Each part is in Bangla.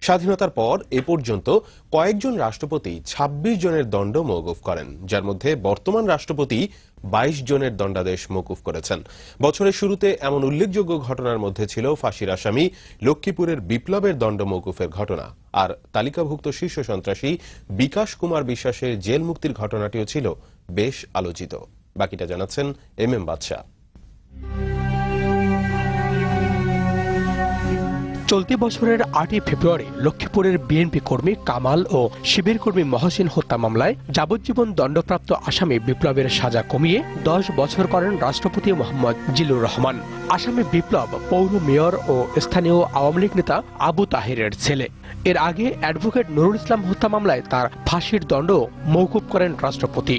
স্বাধীনতার পর এ পর্যন্ত কয়েকজন রাষ্ট্রপতি ২৬ জনের দণ্ড মওকুফ করেন, যার মধ্যে বর্তমান রাষ্ট্রপতি ২২ জনের দণ্ডাদেশ মওকুফ করেছেন। বছরের শুরুতে এমন উল্লেখযোগ্য ঘটনার মধ্যে ছিল ফাঁসির আসামি লক্ষ্মীপুরের বিপ্লবের দণ্ড মওকুফের ঘটনা, আর তালিকাভুক্ত শীর্ষ সন্ত্রাসী বিকাশ কুমার বিশ্বাসের জেল মুক্তির ঘটনাটিও ছিল বেশ আলোচিত। বাকিটা জানাচ্ছেন এম বাদশা। চলতি বছরের ৮ই ফেব্রুয়ারি লক্ষ্মীপুরের বিএনপি কর্মী কামাল ও শিবির কর্মী মহসিন হত্যা মামলায় যাবজ্জীবন দণ্ডপ্রাপ্ত আসামি বিপ্লবের সাজা কমিয়ে ১০ বছর করেন রাষ্ট্রপতি মোহাম্মদ জিল্লুর রহমান। আসামি বিপ্লব পৌর মেয়র ও স্থানীয় আওয়ামী লীগ নেতা আবু তাহেরের ছেলে। এর আগে অ্যাডভোকেট নুরুল ইসলাম হত্যা মামলায় তার ফাঁসির দণ্ড মওকুফ করেন রাষ্ট্রপতি।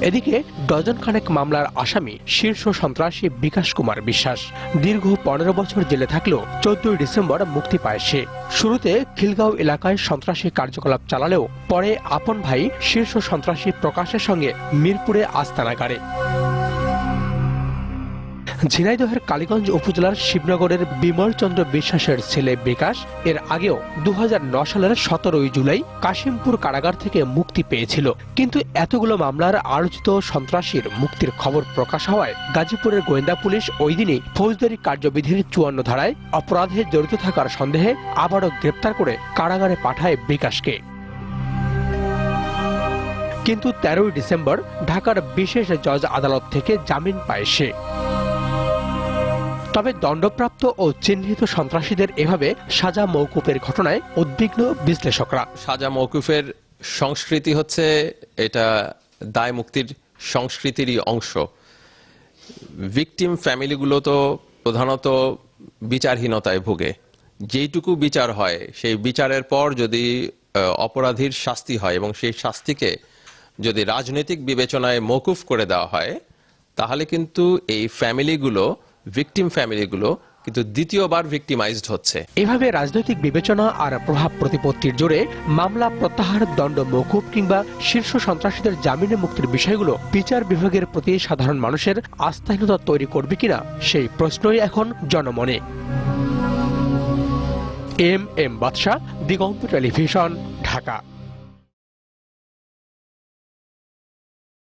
এদিকে ডজন খানেক মামলার আসামি শীর্ষ সন্ত্রাসী বিকাশ কুমার বিশ্বাস দীর্ঘ ১৫ বছর জেলে থাকলেও ১৪ ডিসেম্বর মুক্তি পায় সে। শুরুতে খিলগাঁও এলাকায় সন্ত্রাসী কার্যকলাপ চালালেও পরে আপন ভাই শীর্ষ সন্ত্রাসী প্রকাশের সঙ্গে মিরপুরে আস্তানা গাড়ে। ঝিনাইদহের কালীগঞ্জ উপজেলার শিবনগরের বিমল চন্দ্র বিশ্বাসের ছেলে বিকাশ এর আগেও ২০০৯ সালের ১৭ জুলাই কাশিমপুর কারাগার থেকে মুক্তি পেয়েছিল। কিন্তু এতগুলো মামলার আলোচিত সন্ত্রাসীর মুক্তির খবর প্রকাশ হওয়ায় গাজীপুরের গোয়েন্দা পুলিশ ওই দিনই ফৌজদারি কার্যবিধির ৫৪ ধারায় অপরাধে জড়িত থাকার সন্দেহে আবারও গ্রেপ্তার করে কারাগারে পাঠায় বিকাশকে। কিন্তু ১৩ ডিসেম্বর ঢাকার বিশেষ জজ আদালত থেকে জামিন পায় সে। তবে দণ্ডপ্রাপ্ত ও চিহ্নিত সন্ত্রাসীদের এভাবে সাজা মওকুফের ঘটনায় উদ্বিগ্ন বিশ্লেষকরা। সাজা মওকুফের সংস্কৃতি হচ্ছে এটা দায় মুক্তির সংস্কৃতিরই অংশ। ভিকটিম ফ্যামিলিগুলো তো প্রধানত বিচারহীনতায় ভোগে। যেইটুকু বিচার হয় সেই বিচারের পর যদি অপরাধীর শাস্তি হয় এবং সেই শাস্তিকে যদি রাজনৈতিক বিবেচনায় মওকুফ করে দেওয়া হয়, তাহলে কিন্তু এই ফ্যামিলিগুলো ভিকটিম ফ্যামিলিগুলো কিন্তু দ্বিতীয়বার ভিকটিমাইজড হচ্ছে। এভাবে রাজনৈতিক বিবেচনা আর প্রভাব প্রতিপত্তির জোরে মামলা প্রত্যাহার, দণ্ড মওকুফ কিংবা শীর্ষ সন্ত্রাসীদের জামিনে মুক্তির বিষয়গুলো বিচার বিভাগের প্রতি সাধারণ মানুষের আস্থাহীনতা তৈরি করবে কিনা সেই প্রশ্নই এখন জনমনে। এম বাদশা, দিগন্ত টেলিভিশন, ঢাকা।